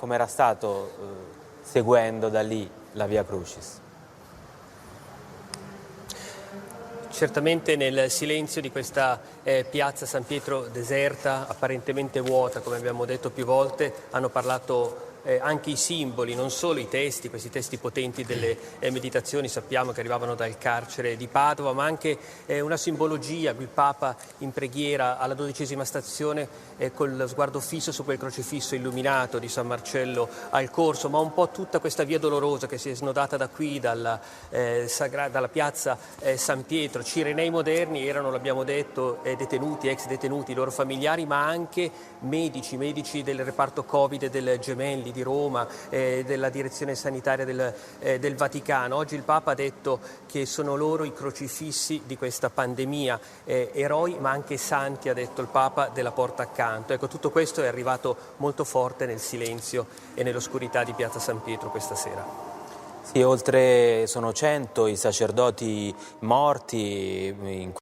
com'era stato seguendo da lì la Via Crucis? Certamente nel silenzio di questa piazza San Pietro deserta, apparentemente vuota, come abbiamo detto più volte, hanno parlato anche i simboli, non solo i testi, questi testi potenti delle meditazioni, sappiamo che arrivavano dal carcere di Padova, ma anche una simbologia, il Papa in preghiera alla 12ª stazione con lo sguardo fisso su quel crocifisso illuminato di San Marcello al Corso, ma un po' tutta questa via dolorosa che si è snodata da qui, dalla piazza San Pietro. Cirenei moderni erano, l'abbiamo detto, detenuti, ex detenuti, i loro familiari, ma anche medici del reparto Covid del Gemelli di Roma, della direzione sanitaria del Vaticano. Oggi il Papa ha detto che sono loro i crocifissi di questa pandemia, eroi ma anche santi, ha detto il Papa, della porta accanto. Ecco, tutto questo è arrivato molto forte nel silenzio e nell'oscurità di piazza San Pietro questa sera. Sì, sono 100 i sacerdoti morti in